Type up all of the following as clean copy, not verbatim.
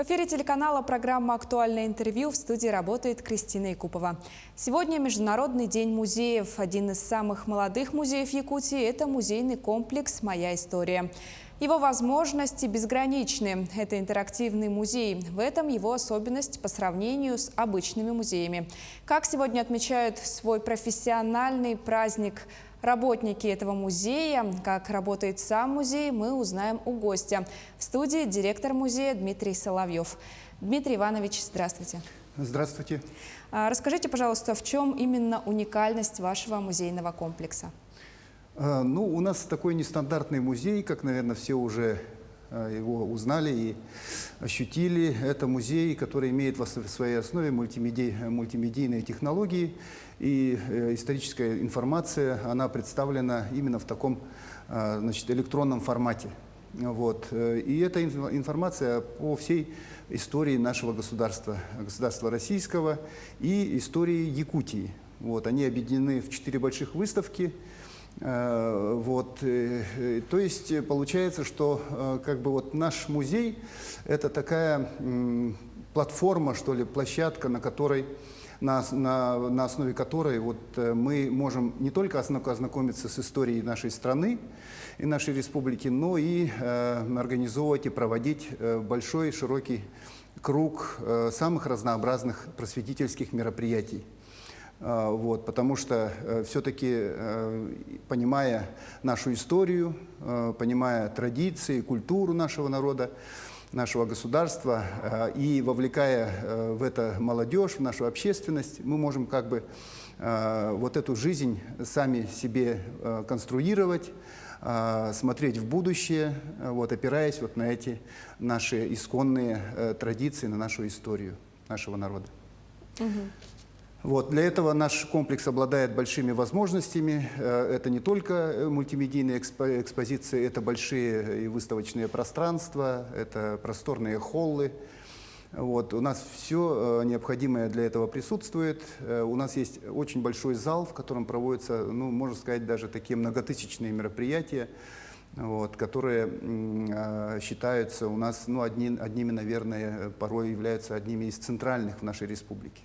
эфире телеканала программа «Актуальное интервью». В студии работает Кристина Якупова. Сегодня Международный день музеев. Один из самых молодых музеев Якутии – это музейный комплекс «Моя история». Его возможности безграничны. Это интерактивный музей. В этом его особенность по сравнению с обычными музеями. Как сегодня отмечают свой профессиональный праздник работники этого музея, как работает сам музей, мы узнаем у гостя. В студии директор музея Дмитрий Соловьев. Дмитрий Иванович, здравствуйте. Здравствуйте. Расскажите, пожалуйста, в чем именно уникальность вашего музейного комплекса? У нас такой нестандартный музей, как, наверное, все уже его узнали и ощутили. Это музей, который имеет в своей основе мультимедийные технологии, и историческая информация, она представлена именно в таком электронном формате. И эта информация по всей истории нашего государства российского и истории Якутии. Они объединены в 4 больших выставки. То есть получается, что наш музей – это такая платформа, что ли, площадка, на основе которой мы можем не только ознакомиться с историей нашей страны и нашей республики, но и организовывать и проводить большой, широкий круг самых разнообразных просветительских мероприятий. Потому что все-таки, понимая нашу историю, понимая традиции, культуру нашего народа, нашего государства и вовлекая в это молодежь, в нашу общественность, мы можем эту жизнь сами себе конструировать, смотреть в будущее, опираясь на эти наши исконные традиции, на нашу историю нашего народа. Для этого наш комплекс обладает большими возможностями. Это не только мультимедийные экспозиции, это большие и выставочные пространства, это просторные холлы. У нас все необходимое для этого присутствует. У нас есть очень большой зал, в котором проводятся, можно сказать, даже такие многотысячные мероприятия, которые считаются у нас одними, наверное, порой являются одними из центральных в нашей республике.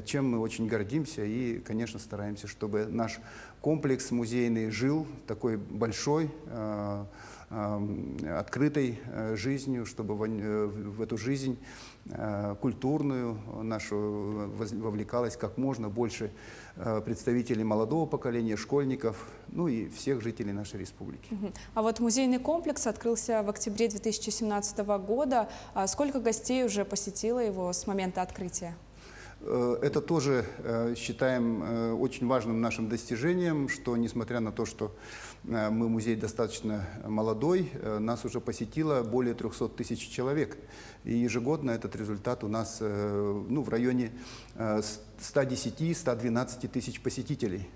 Чем мы очень гордимся и, конечно, стараемся, чтобы наш комплекс музейный жил такой большой, открытой жизнью, чтобы в эту жизнь культурную нашу вовлекалось как можно больше представителей молодого поколения, школьников, и всех жителей нашей республики. А музейный комплекс открылся в октябре 2017 года. Сколько гостей уже посетило его с момента открытия? Это тоже считаем очень важным нашим достижением, что несмотря на то, что мы музей достаточно молодой, нас уже посетило более 300 тысяч человек. И ежегодно этот результат у нас в районе 110-112 тысяч посетителей.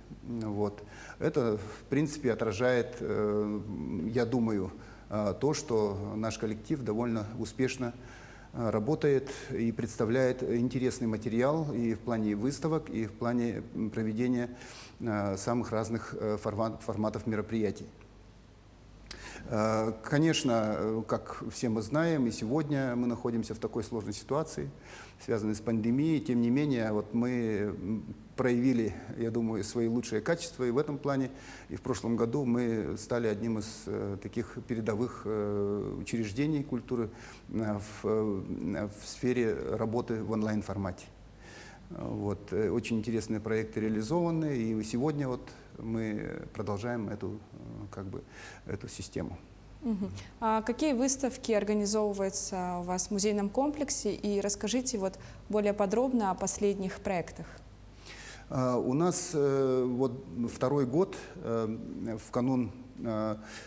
Это, в принципе, отражает, я думаю, то, что наш коллектив довольно успешно работает и представляет интересный материал и в плане выставок, и в плане проведения самых разных форматов мероприятий. Конечно, как все мы знаем, и сегодня мы находимся в такой сложной ситуации, связанной с пандемией. Тем не менее, мы проявили, я думаю, свои лучшие качества и в этом плане. И в прошлом году мы стали одним из таких передовых учреждений культуры в сфере работы в онлайн-формате. Очень интересные проекты реализованы, и сегодня мы продолжаем эту систему. А какие выставки организовываются у вас в музейном комплексе? И расскажите более подробно о последних проектах. У нас второй год в канун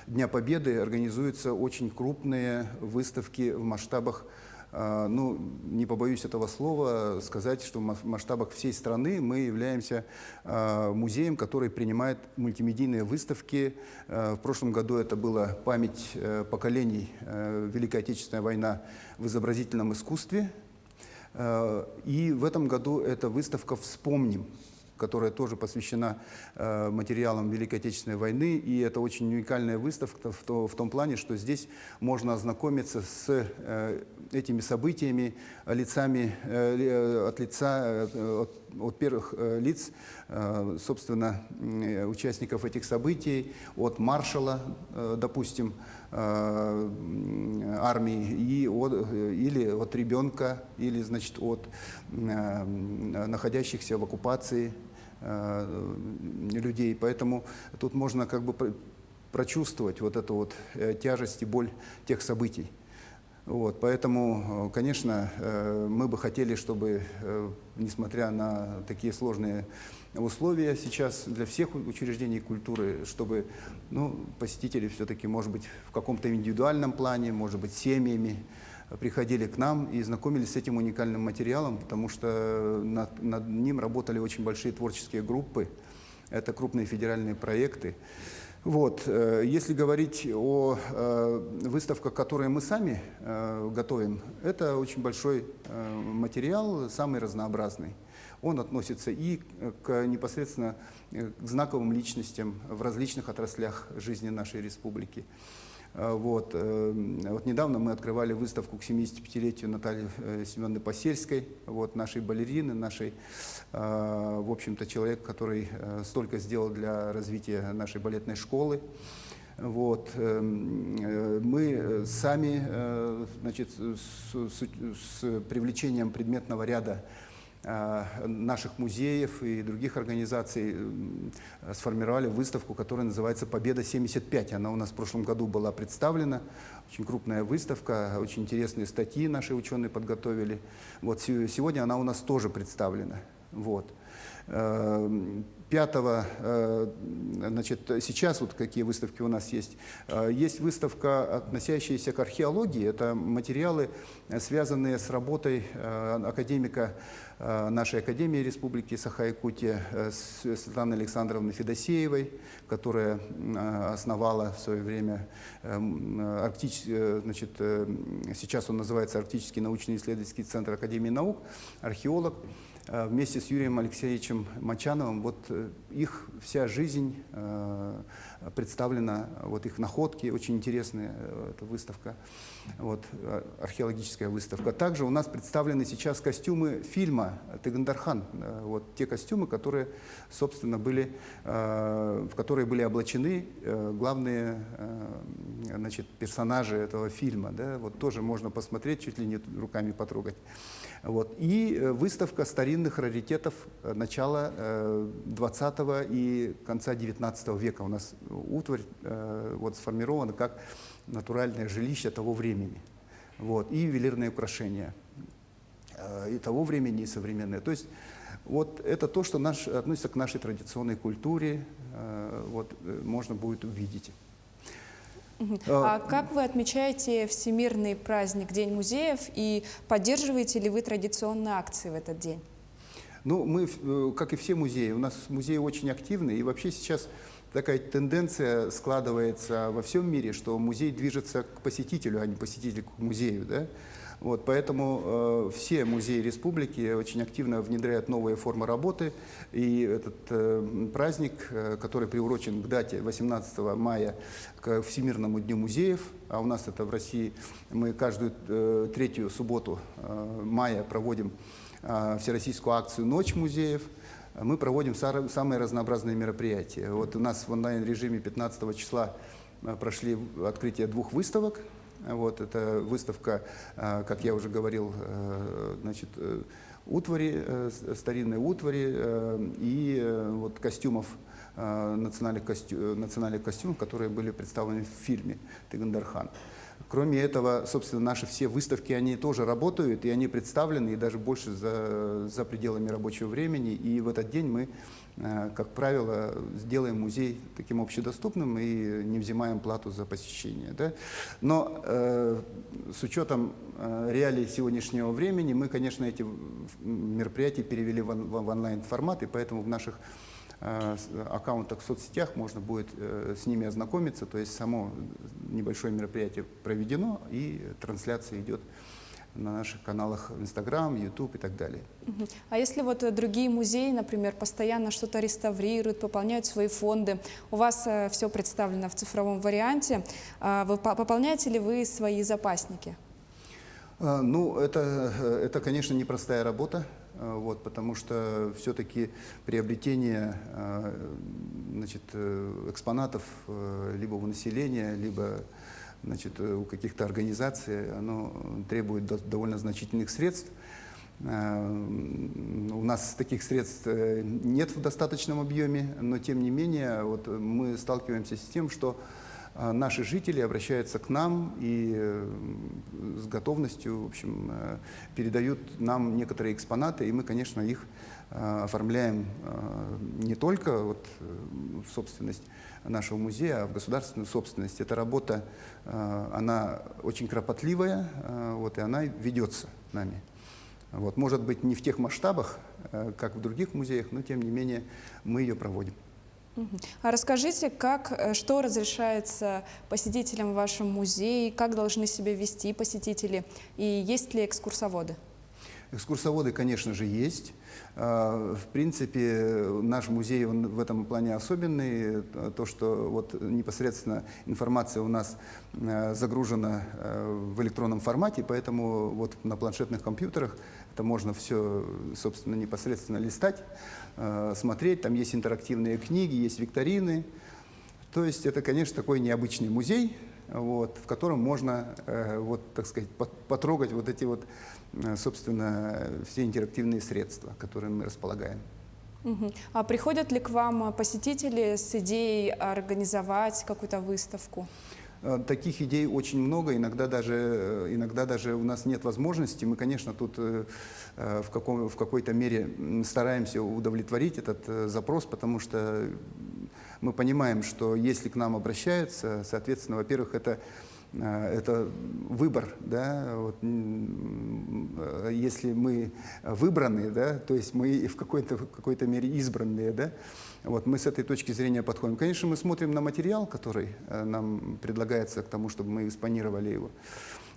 Дня Победы организуются очень крупные выставки в масштабах, не побоюсь этого слова сказать, что в масштабах всей страны мы являемся музеем, который принимает мультимедийные выставки. В прошлом году это была память поколений Великой Отечественной войны в изобразительном искусстве. И в этом году это выставка «Вспомним», которая тоже посвящена материалам Великой Отечественной войны. И это очень уникальная выставка в том плане, что здесь можно ознакомиться с этими событиями от первых лиц, собственно, участников этих событий, от маршала, допустим, армии, или от ребенка, или, значит, от находящихся в оккупации людей. Поэтому тут можно как бы прочувствовать вот эту вот тяжесть и боль тех событий. Вот, поэтому, конечно, мы бы хотели, чтобы, несмотря на такие сложные условия сейчас для всех учреждений культуры, чтобы посетители все-таки, может быть, в каком-то индивидуальном плане, может быть, семьями приходили к нам и знакомились с этим уникальным материалом, потому что над ним работали очень большие творческие группы, это крупные федеральные проекты. Вот. Если говорить о выставках, которые мы сами готовим, это очень большой материал, самый разнообразный. Он относится и непосредственно к знаковым личностям в различных отраслях жизни нашей республики. Вот недавно мы открывали выставку к 75-летию Натальи Семеновны Посельской, нашей балерины, нашей, в общем-то, человек, который столько сделал для развития нашей балетной школы. Вот. Мы сами, значит, с привлечением предметного ряда наших музеев и других организаций сформировали выставку, которая называется «Победа-75». Она у нас в прошлом году была представлена. Очень крупная выставка, очень интересные статьи наши ученые подготовили. Вот сегодня она у нас тоже представлена. Вот. 5, значит, сейчас вот какие выставки у нас есть. Есть выставка, относящаяся к археологии. Это материалы, связанные с работой академика нашей Академии Республики Саха-Якутия Светланы Александровны Федосеевой, которая основала в свое время значит, сейчас он называется Арктический научно-исследовательский центр Академии наук, археолог. Вместе с Юрием Алексеевичем Мочановым их вся жизнь представлена, их находки, очень интересная эта выставка, археологическая выставка. Также у нас представлены сейчас костюмы фильма «Тыгандархан», те костюмы, которые, собственно, в которые были облачены главные, значит, персонажи этого фильма. Да? Тоже можно посмотреть, чуть ли не руками потрогать. И выставка старинных раритетов начала 20-го и конца 19 века. У нас утварь сформирована как натуральное жилище того времени. И ювелирные украшения и того времени, и современные. То есть это то, что относится к нашей традиционной культуре, можно будет увидеть. А как вы отмечаете Всемирный праздник День музеев и поддерживаете ли вы традиционные акции в этот день? Мы, как и все музеи, у нас музеи очень активны, и вообще сейчас такая тенденция складывается во всем мире, что музей движется к посетителю, а не посетитель к музею. Да? Поэтому все музеи республики очень активно внедряют новые формы работы. И этот праздник, который приурочен к дате 18 мая, к Всемирному дню музеев, а у нас это в России, мы каждую третью субботу мая проводим всероссийскую акцию «Ночь музеев», мы проводим самые разнообразные мероприятия. У нас в онлайн-режиме 15 числа прошли открытие 2 выставок. Это выставка, как я уже говорил, значит, старинной утвари и костюмов, национальных костюмов, которые были представлены в фильме «Тыгандархан». Кроме этого, собственно, наши все выставки, они тоже работают, и они представлены, и даже больше за пределами рабочего времени. И в этот день мы, как правило, сделаем музей таким общедоступным и не взимаем плату за посещение. Да? Но с учетом реалий сегодняшнего времени мы, конечно, эти мероприятия перевели в онлайн-формат, и поэтому в наших аккаунтах в соцсетях можно будет с ними ознакомиться, то есть само небольшое мероприятие проведено, и трансляция идет на наших каналах Instagram, YouTube и так далее. А если другие музеи, например, постоянно что-то реставрируют, пополняют свои фонды, у вас все представлено в цифровом варианте, пополняете ли вы свои запасники? Ну, это, конечно, непростая работа, вот, потому что все-таки приобретение значит, экспонатов либо у населения, либо значит, у каких-то организаций, оно требует довольно значительных средств. У нас таких средств нет в достаточном объеме, но тем не менее вот, мы сталкиваемся с тем, что наши жители обращаются к нам и с готовностью, в общем, передают нам некоторые экспонаты, и мы, конечно, их оформляем не только вот в собственность нашего музея, а в государственную собственность. Эта работа, она очень кропотливая, вот, и она ведется нами. Вот, может быть, не в тех масштабах, как в других музеях, но тем не менее мы ее проводим. А расскажите, что разрешается посетителям в вашем музее, как должны себя вести посетители, и есть ли экскурсоводы? Экскурсоводы, конечно же, есть. В принципе, наш музей он в этом плане особенный. То, что вот непосредственно информация у нас загружена в электронном формате, поэтому вот на планшетных компьютерах это можно все, собственно, непосредственно листать, смотреть. Там есть интерактивные книги, есть викторины. То есть это, конечно, такой необычный музей, вот, в котором можно, вот, так сказать, потрогать вот эти вот, собственно, все интерактивные средства, которыми мы располагаем. А приходят ли к вам посетители с идеей организовать какую-то выставку? Таких идей очень много, иногда даже у нас нет возможности. Мы, конечно, тут в какой-то мере стараемся удовлетворить этот запрос, потому что мы понимаем, что если к нам обращаются, соответственно, во-первых, это выбор, да, вот, если мы выбраны, да, то есть мы в какой-то мере избранные, да, вот, мы с этой точки зрения подходим. Конечно, мы смотрим на материал, который нам предлагается к тому, чтобы мы экспонировали его.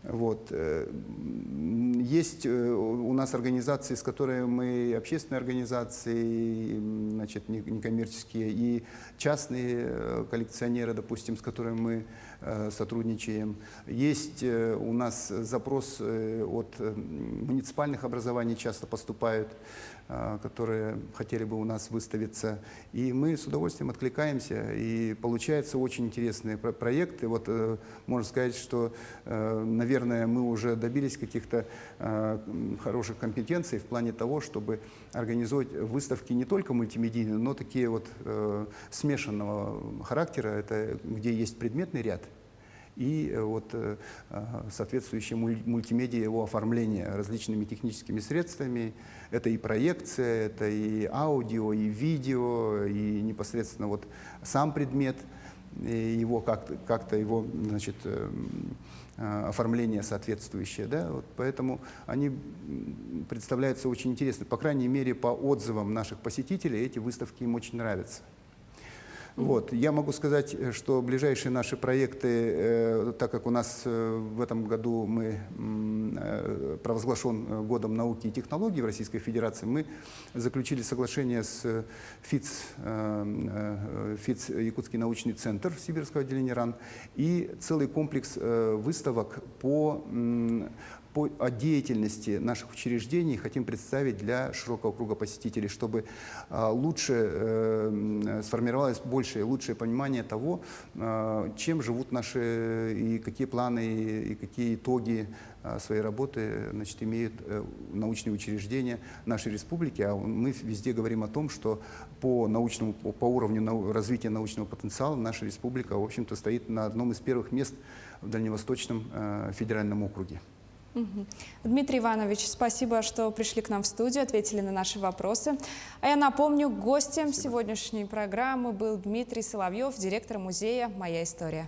Вот. Есть у нас организации, с которыми мы, общественные организации, значит, некоммерческие, и частные коллекционеры, допустим, с которыми мы сотрудничаем. Есть у нас запрос от муниципальных образований, часто поступают, которые хотели бы у нас выставиться. И мы с удовольствием откликаемся, и получаются очень интересные проекты. Вот можно сказать, что, наверное, мы уже добились каких-то хороших компетенций в плане того, чтобы организовать выставки не только мультимедийные, но такие вот смешанного характера, это где есть предметный ряд и вот соответствующее мультимедиа его оформление различными техническими средствами. Это и проекция, это и аудио, и видео, и непосредственно вот сам предмет, и его как-то его, значит, оформление соответствующее, да, вот поэтому они представляются очень интересно. По крайней мере, по отзывам наших посетителей эти выставки им очень нравятся. Вот. Я могу сказать, что ближайшие наши проекты, так как у нас в этом году мы провозглашен годом науки и технологий в Российской Федерации, мы заключили соглашение с ФИЦ Якутский научный центр Сибирского отделения РАН, и целый комплекс выставок по деятельности наших учреждений хотим представить для широкого круга посетителей, чтобы лучше сформировалось лучшее понимание того, чем живут наши, и какие планы, и какие итоги своей работы, значит, имеют научные учреждения нашей республики. А мы везде говорим о том, что по уровню развития научного потенциала наша республика, в общем-то, стоит на одном из первых мест в Дальневосточном федеральном округе. Дмитрий Иванович, спасибо, что пришли к нам в студию, ответили на наши вопросы. А я напомню, гостем сегодняшней программы был Дмитрий Соловьев, директор музея «Моя история».